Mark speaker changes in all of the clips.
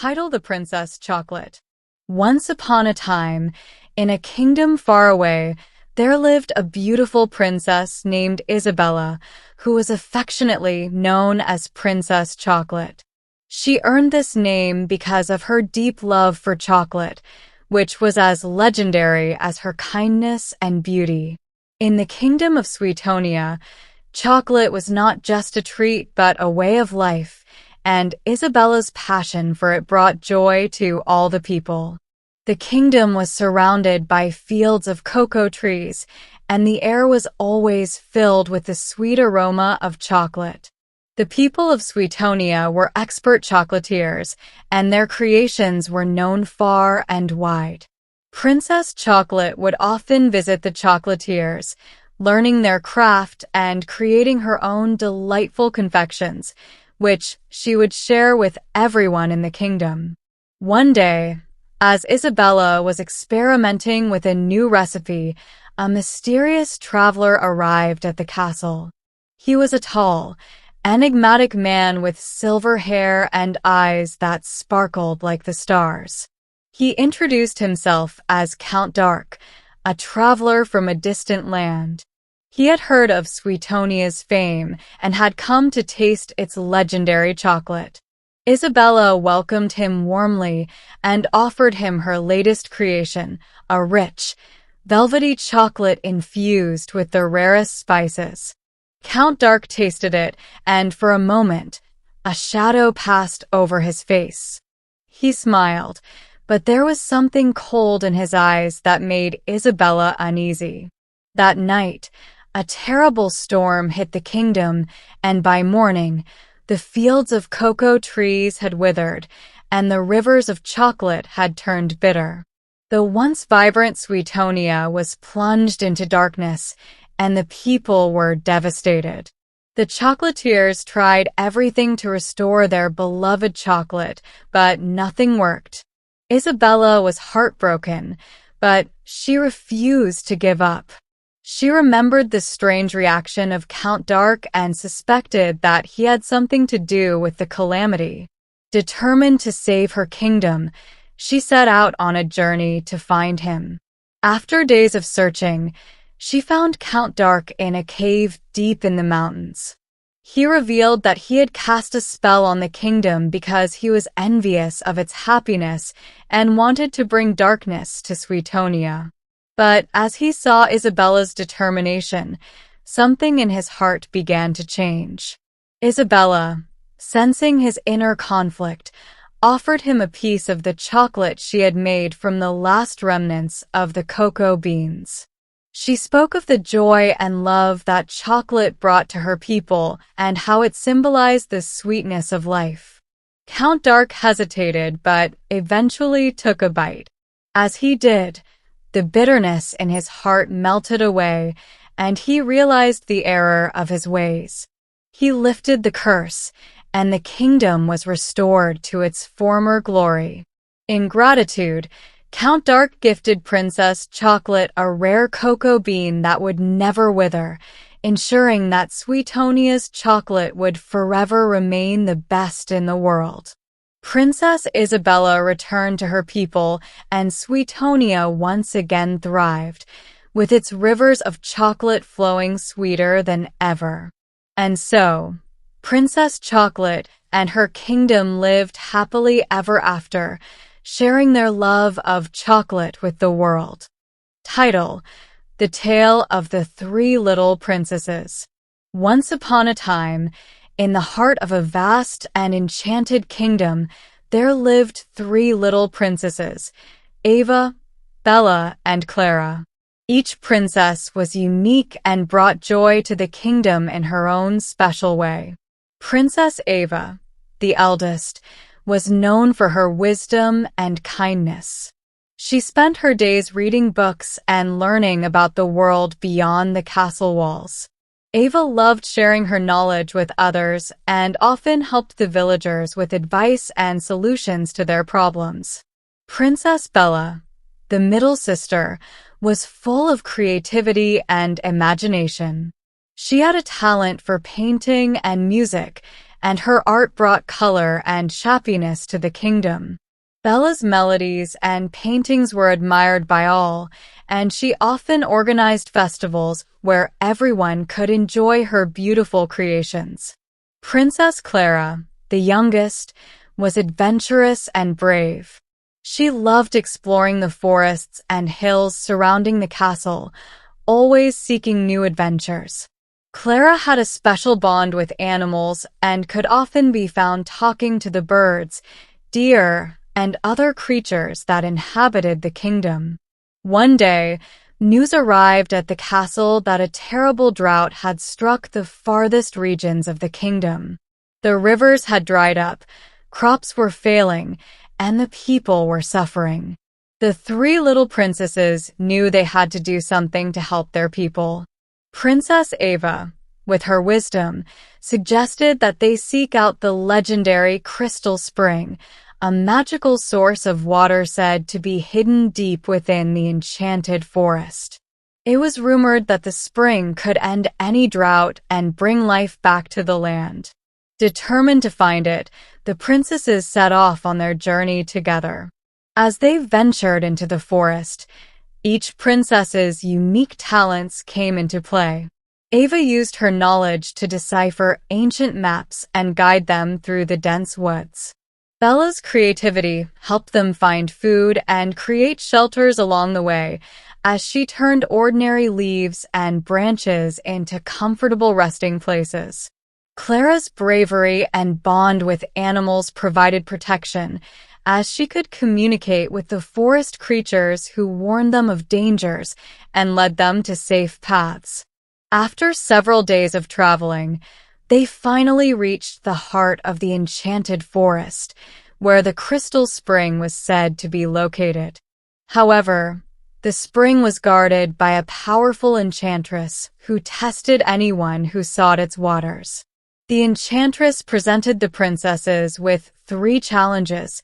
Speaker 1: Title: The Princess Chocolate. Once upon a time, in a kingdom far away, there lived a beautiful princess named Isabella, who was affectionately known as Princess Chocolate. She earned this name because of her deep love for chocolate, which was as legendary as her kindness and beauty. In the kingdom of Sweetonia, chocolate was not just a treat but a way of life, and Isabella's passion for it brought joy to all the people. The kingdom was surrounded by fields of cocoa trees, and the air was always filled with the sweet aroma of chocolate. The people of Sweetonia were expert chocolatiers, and their creations were known far and wide. Princess Chocolate would often visit the chocolatiers, learning their craft and creating her own delightful confections, which she would share with everyone in the kingdom. One day, as Isabella was experimenting with a new recipe, a mysterious traveler arrived at the castle. He was a tall, enigmatic man with silver hair and eyes that sparkled like the stars. He introduced himself as Count Dark, a traveler from a distant land. He had heard of Sweetonia's fame and had come to taste its legendary chocolate. Isabella welcomed him warmly and offered him her latest creation, a rich, velvety chocolate infused with the rarest spices. Count Dark tasted it, and for a moment, a shadow passed over his face. He smiled, but there was something cold in his eyes that made Isabella uneasy. That night, a terrible storm hit the kingdom, and by morning, the fields of cocoa trees had withered, and the rivers of chocolate had turned bitter. The once vibrant Sweetonia was plunged into darkness, and the people were devastated. The chocolatiers tried everything to restore their beloved chocolate, but nothing worked. Isabella was heartbroken, but she refused to give up. She remembered the strange reaction of Count Dark and suspected that he had something to do with the calamity. Determined to save her kingdom, she set out on a journey to find him. After days of searching, she found Count Dark in a cave deep in the mountains. He revealed that he had cast a spell on the kingdom because he was envious of its happiness and wanted to bring darkness to Sweetonia. But as he saw Isabella's determination, something in his heart began to change. Isabella, sensing his inner conflict, offered him a piece of the chocolate she had made from the last remnants of the cocoa beans. She spoke of the joy and love that chocolate brought to her people and how it symbolized the sweetness of life. Count Dark hesitated but eventually took a bite. As he did, the bitterness in his heart melted away, and he realized the error of his ways. He lifted the curse, and the kingdom was restored to its former glory. In gratitude, Count Dark gifted Princess Chocolate a rare cocoa bean that would never wither, ensuring that Sweetonia's chocolate would forever remain the best in the world. Princess Isabella returned to her people, and Sweetonia once again thrived, with its rivers of chocolate flowing sweeter than ever. And so, Princess Chocolate and her kingdom lived happily ever after, sharing their love of chocolate with the world. Title: The Tale of the Three Little Princesses. Once upon a time, in the heart of a vast and enchanted kingdom, there lived three little princesses, Ava, Bella, and Clara. Each princess was unique and brought joy to the kingdom in her own special way. Princess Ava, the eldest, was known for her wisdom and kindness. She spent her days reading books and learning about the world beyond the castle walls. Ava loved sharing her knowledge with others and often helped the villagers with advice and solutions to their problems. Princess Bella, the middle sister, was full of creativity and imagination. She had a talent for painting and music, and her art brought color and happiness to the kingdom. Bella's melodies and paintings were admired by all, and she often organized festivals where everyone could enjoy her beautiful creations. Princess Clara, the youngest, was adventurous and brave. She loved exploring the forests and hills surrounding the castle, always seeking new adventures. Clara had a special bond with animals and could often be found talking to the birds, deer, and other creatures that inhabited the kingdom. One day, news arrived at the castle that a terrible drought had struck the farthest regions of the kingdom. The rivers had dried up, crops were failing, and the people were suffering. The three little princesses knew they had to do something to help their people. Princess Ava, with her wisdom, suggested that they seek out the legendary Crystal Spring, a magical source of water said to be hidden deep within the enchanted forest. It was rumored that the spring could end any drought and bring life back to the land. Determined to find it, the princesses set off on their journey together. As they ventured into the forest, each princess's unique talents came into play. Ava used her knowledge to decipher ancient maps and guide them through the dense woods. Bella's creativity helped them find food and create shelters along the way, as she turned ordinary leaves and branches into comfortable resting places. Clara's bravery and bond with animals provided protection, as she could communicate with the forest creatures who warned them of dangers and led them to safe paths. After several days of traveling, they finally reached the heart of the enchanted forest, where the Crystal Spring was said to be located. However, the spring was guarded by a powerful enchantress who tested anyone who sought its waters. The enchantress presented the princesses with 3 challenges,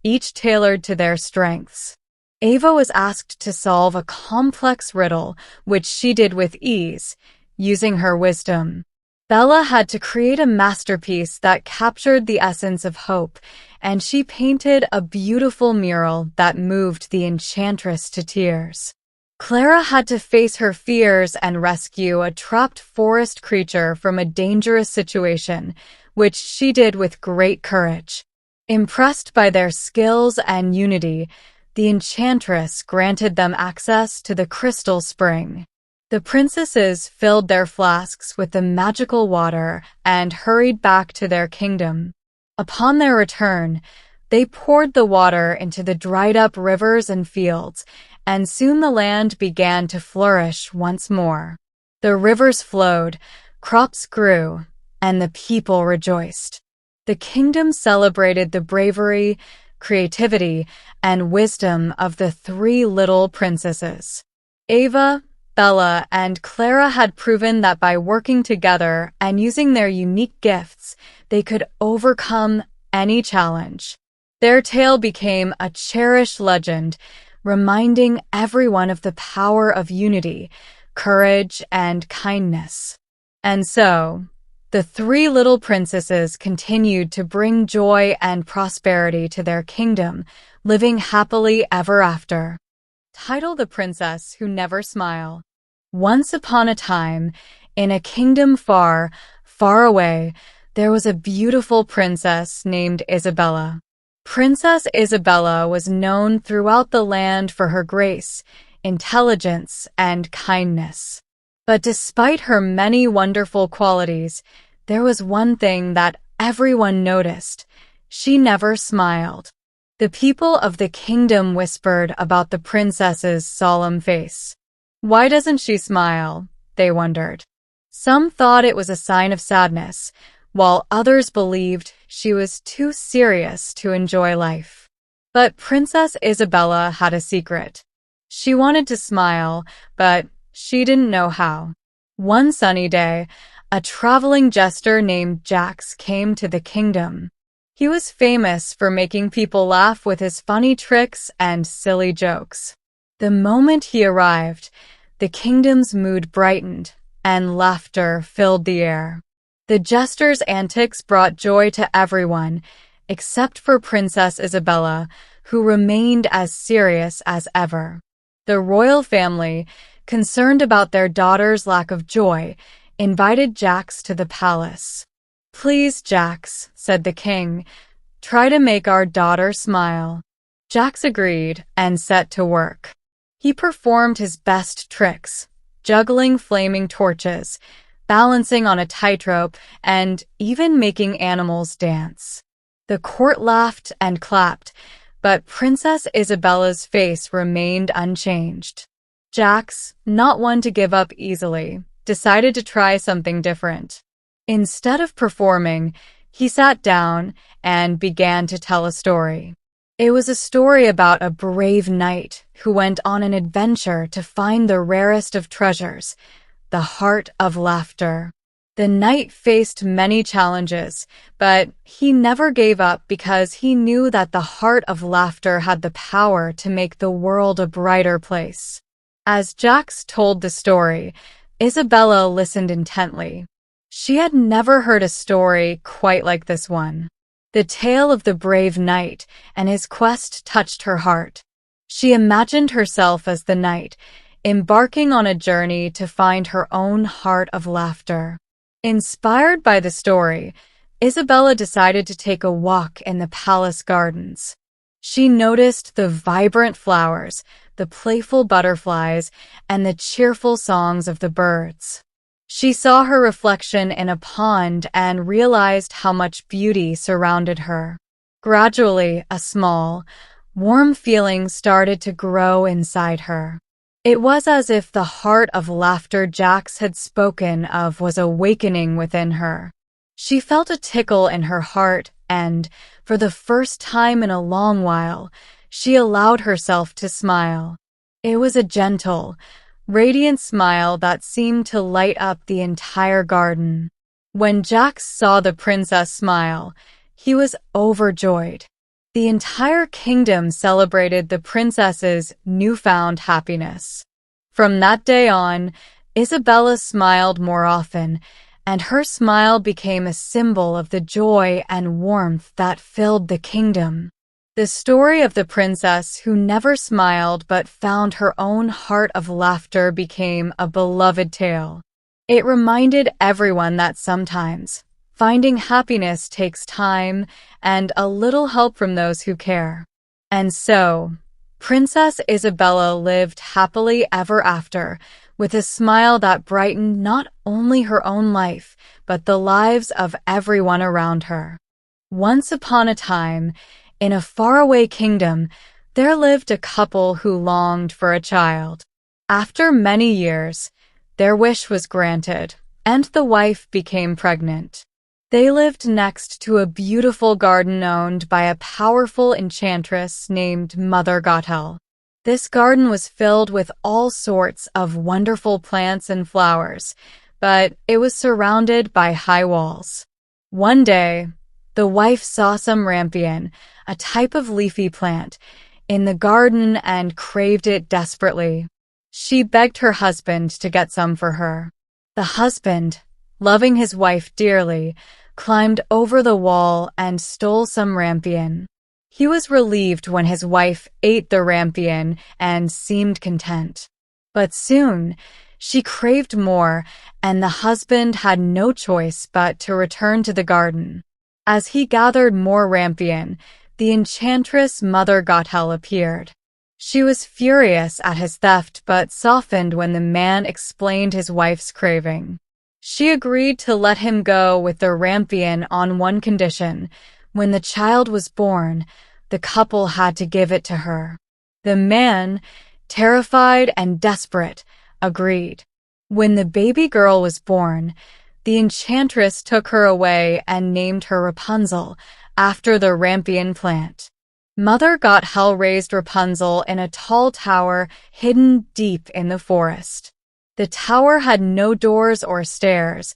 Speaker 1: each tailored to their strengths. Ava was asked to solve a complex riddle, which she did with ease, using her wisdom. Bella had to create a masterpiece that captured the essence of hope, and she painted a beautiful mural that moved the enchantress to tears. Clara had to face her fears and rescue a trapped forest creature from a dangerous situation, which she did with great courage. Impressed by their skills and unity, the enchantress granted them access to the Crystal Spring. The princesses filled their flasks with the magical water and hurried back to their kingdom. Upon their return, they poured the water into the dried-up rivers and fields, and soon the land began to flourish once more. The rivers flowed, crops grew, and the people rejoiced. The kingdom celebrated the bravery, creativity, and wisdom of the 3 little princesses. Ava, Bella, and Clara had proven that by working together and using their unique gifts, they could overcome any challenge. Their tale became a cherished legend, reminding everyone of the power of unity, courage, and kindness. And so, the 3 little princesses continued to bring joy and prosperity to their kingdom, living happily ever after. Title: The Princess Who Never Smiled. Once upon a time, in a kingdom far, far away, there was a beautiful princess named Isabella. Princess Isabella was known throughout the land for her grace, intelligence, and kindness. But despite her many wonderful qualities, there was one thing that everyone noticed: she never smiled. The people of the kingdom whispered about the princess's solemn face. Why doesn't she smile? They wondered. Some thought it was a sign of sadness, while others believed she was too serious to enjoy life. But Princess Isabella had a secret. She wanted to smile, but she didn't know how. One sunny day, a traveling jester named Jax came to the kingdom. He was famous for making people laugh with his funny tricks and silly jokes. The moment he arrived, the kingdom's mood brightened, and laughter filled the air. The jester's antics brought joy to everyone, except for Princess Isabella, who remained as serious as ever. The royal family, concerned about their daughter's lack of joy, invited Jax to the palace. "Please, Jax," said the king, "try to make our daughter smile." Jax agreed and set to work. He performed his best tricks, juggling flaming torches, balancing on a tightrope, and even making animals dance. The court laughed and clapped, but Princess Isabella's face remained unchanged. Jax, not one to give up easily, decided to try something different. Instead of performing, he sat down and began to tell a story. It was a story about a brave knight who went on an adventure to find the rarest of treasures, the heart of laughter. The knight faced many challenges, but he never gave up because he knew that the heart of laughter had the power to make the world a brighter place. As Jax told the story, Isabella listened intently. She had never heard a story quite like this one. The tale of the brave knight and his quest touched her heart. She imagined herself as the knight, embarking on a journey to find her own heart of laughter. Inspired by the story, Isabella decided to take a walk in the palace gardens. She noticed the vibrant flowers, the playful butterflies, and the cheerful songs of the birds. She saw her reflection in a pond and realized how much beauty surrounded her. Gradually, a small, warm feeling started to grow inside her. It was as if the heart of laughter Jax had spoken of was awakening within her. She felt a tickle in her heart and, for the first time in a long while, she allowed herself to smile. It was a gentle, radiant smile that seemed to light up the entire garden. When Jax saw the princess smile, he was overjoyed. The entire kingdom celebrated the princess's newfound happiness. From that day on, Isabella smiled more often, and her smile became a symbol of the joy and warmth that filled the kingdom. The story of the princess who never smiled but found her own heart of laughter became a beloved tale. It reminded everyone that sometimes finding happiness takes time and a little help from those who care. And so, Princess Isabella lived happily ever after, with a smile that brightened not only her own life, but the lives of everyone around her. Once upon a time, in a faraway kingdom, there lived a couple who longed for a child. After many years, their wish was granted, and the wife became pregnant. They lived next to a beautiful garden owned by a powerful enchantress named Mother Gothel. This garden was filled with all sorts of wonderful plants and flowers, but it was surrounded by high walls. One day, the wife saw some rampion, a type of leafy plant, in the garden and craved it desperately. She begged her husband to get some for her. The husband, loving his wife dearly, climbed over the wall and stole some rampion. He was relieved when his wife ate the rampion and seemed content. But soon, she craved more, and the husband had no choice but to return to the garden. As he gathered more rampion, the enchantress Mother Gothel appeared. She was furious at his theft but softened when the man explained his wife's craving. She agreed to let him go with the rampion on one condition. When the child was born, the couple had to give it to her. The man, terrified and desperate, agreed. When the baby girl was born, the enchantress took her away and named her Rapunzel, after the rampion plant. Mother Gothel raised Rapunzel in a tall tower hidden deep in the forest. The tower had no doors or stairs,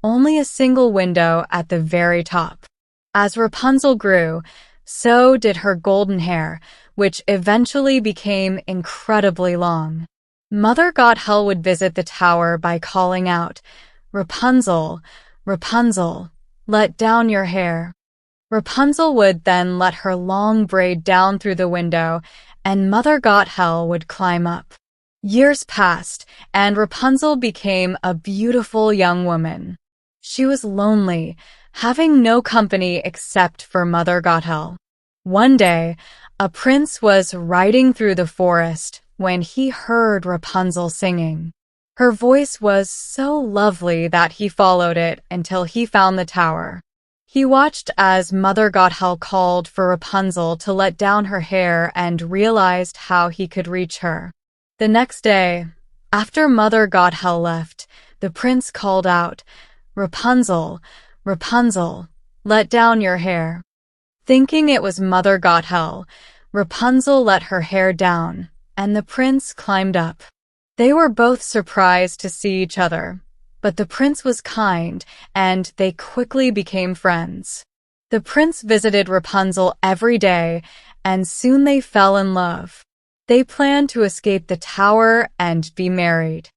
Speaker 1: only a single window at the very top. As Rapunzel grew, so did her golden hair, which eventually became incredibly long. Mother Gothel would visit the tower by calling out, "Rapunzel, "Rapunzel, let down your hair." Rapunzel would then let her long braid down through the window, and Mother Gothel would climb up. Years passed, and Rapunzel became a beautiful young woman. She was lonely, having no company except for Mother Gothel. One day, a prince was riding through the forest when he heard Rapunzel singing. Her voice was so lovely that he followed it until he found the tower. He watched as Mother Gothel called for Rapunzel to let down her hair and realized how he could reach her. The next day, after Mother Gothel left, the prince called out, "Rapunzel, Rapunzel, let down your hair." Thinking it was Mother Gothel, Rapunzel let her hair down, and the prince climbed up. They were both surprised to see each other, but the prince was kind, and they quickly became friends. The prince visited Rapunzel every day, and soon they fell in love. They planned to escape the tower and be married.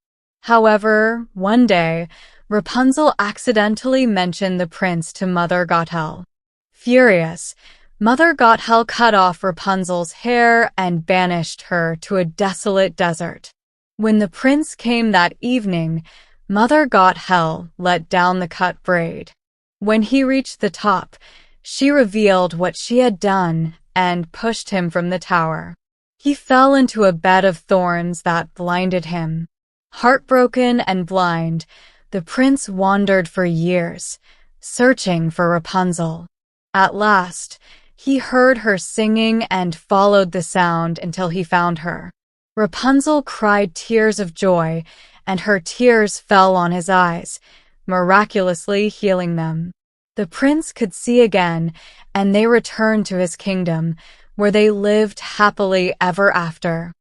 Speaker 1: However, one day, Rapunzel accidentally mentioned the prince to Mother Gothel. Furious, Mother Gothel cut off Rapunzel's hair and banished her to a desolate desert. When the prince came that evening, Mother Gothel let down the cut braid. When he reached the top, she revealed what she had done and pushed him from the tower. He fell into a bed of thorns that blinded him. Heartbroken and blind, the prince wandered for years, searching for Rapunzel. At last, he heard her singing and followed the sound until he found her. Rapunzel cried tears of joy, and her tears fell on his eyes, miraculously healing them. The prince could see again, and they returned to his kingdom, where they lived happily ever after.